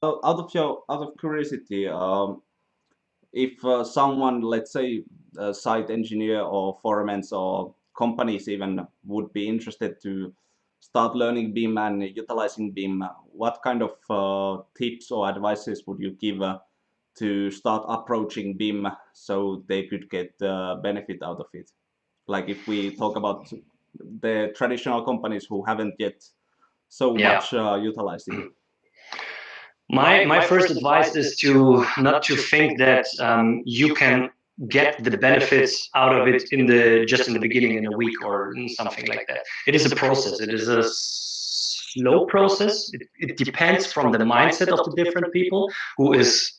Out of curiosity, if someone, let's say, a site engineer or foremen or companies even would be interested to start learning BIM and utilizing BIM, what kind of tips or advices would you give to start approaching BIM so they could get benefit out of it? Like if we talk about the traditional companies who haven't yet so Yeah. much utilized it. My first advice is to not to think that you can get the benefits out of it in the just in the beginning in a week or something like that. It is a process. It is a slow process. It depends from the mindset of the different people who is,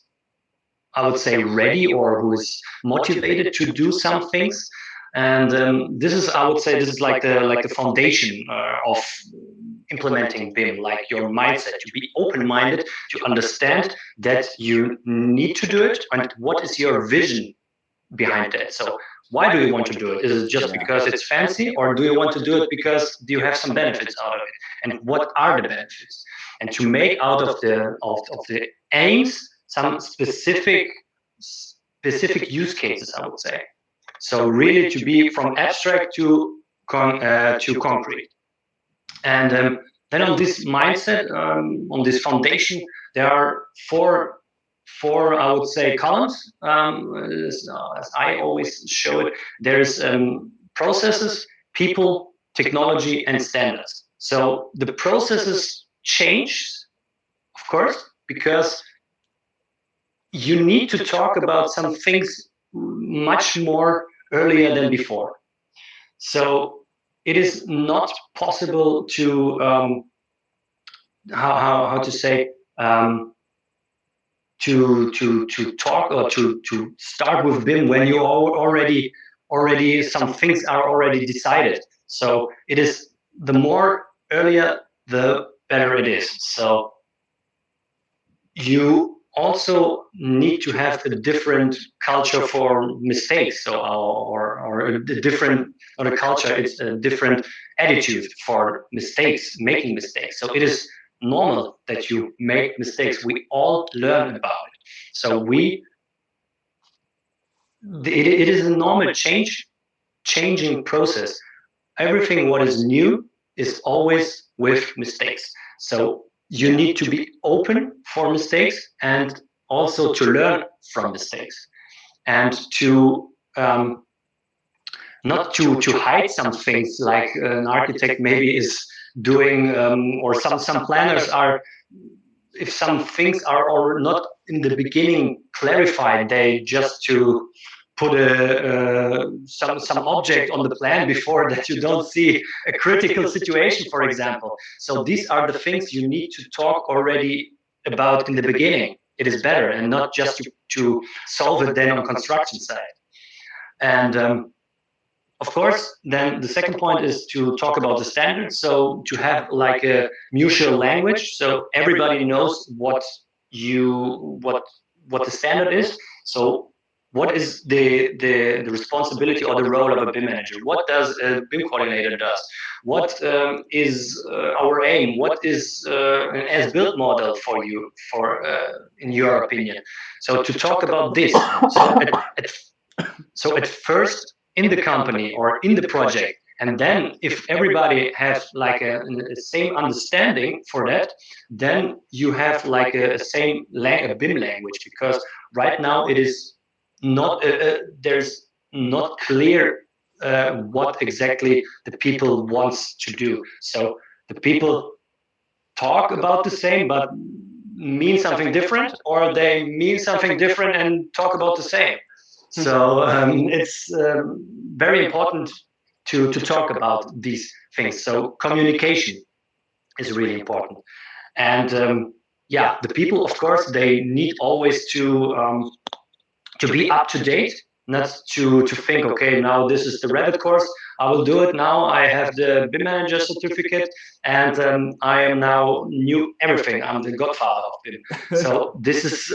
I would say, ready or who is motivated to do some things. And this is, I would say, this is like the foundation of implementing BIM, like your mindset, to be open-minded, to understand that you need to do it, and what is your vision behind that. So why do you want to do it? Is it just because it's fancy, or do you want to do it because do you have some benefits out of it? And what are the benefits? And to make out of the aims some specific use cases, I would say. So really to be from abstract to concrete. And then on this mindset, on this foundation, there are four, I would say, columns. As I always show it, there's processes, people, technology, and standards. So the processes change, of course, because you need to talk about some things much more earlier than before. So it is not possible to how to say to talk or to start with BIM when you already some things are already decided. So it is the more earlier the better it is. So you also need to have a different culture for mistakes. So or a different, or a culture, it's a different attitude for mistakes, making mistakes. So it is normal that you make mistakes. We all learn about it. So it is a normal changing process. Everything what is new is always with mistakes. So you need to be open for mistakes and also to learn from mistakes, and to not to hide some things like an architect maybe is doing, or some planners are, if some things are or not in the beginning clarified, they just to put some object on the plan before that you don't see a critical situation, for example. So these are the things you need to talk already about in the beginning. It is better, and not just to solve it then on construction side. And of course, then the second point is to talk about the standards. So to have like a mutual language, so everybody knows what the standard is. So what is the responsibility or the role of a BIM manager? What does a BIM coordinator does? What is our aim? What is an as-built model for you, for in your opinion? So to talk about this, so at first in the company or in the project, and then if everybody has like a same understanding for that, then you have like a same a BIM language, because right now it is not there's not clear what exactly the people wants to do. So the people talk about the same but mean something different, or they mean something different and talk about the same. So it's very important to talk about these things. So communication is really important. And yeah, the people, of course, they need always to be up to date, not to think, okay, now this is the Revit course, I will do it now, I have the BIM Manager certificate, and I am now new everything, I'm the godfather of BIM. So this is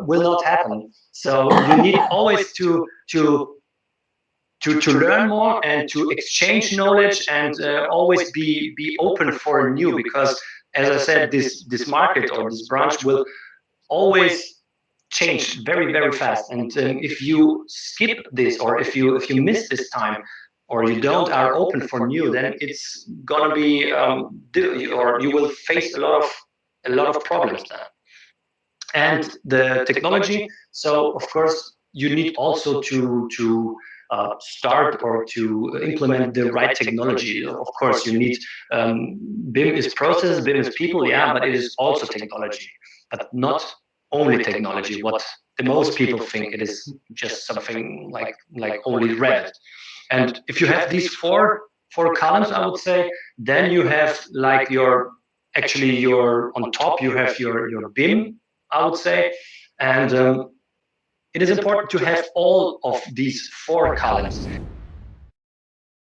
will not happen. So you need always to learn more and to exchange knowledge, and always be open for new, because as I said, this market or this branch will always change very, very fast. And if you skip this, or if you miss this time, or you don't are open for new, then it's gonna be or you will face a lot of problems then. And the technology, so of course you need also to start or to implement the right technology. Of course you need BIM is process, BIM is people, yeah, but it is also technology, but not only technology. What the most people think it is just something like only Revit. And if you have these four columns, I would say, then you have like your actually your on top you have your BIM, I would say, and it is important to have all of these four columns.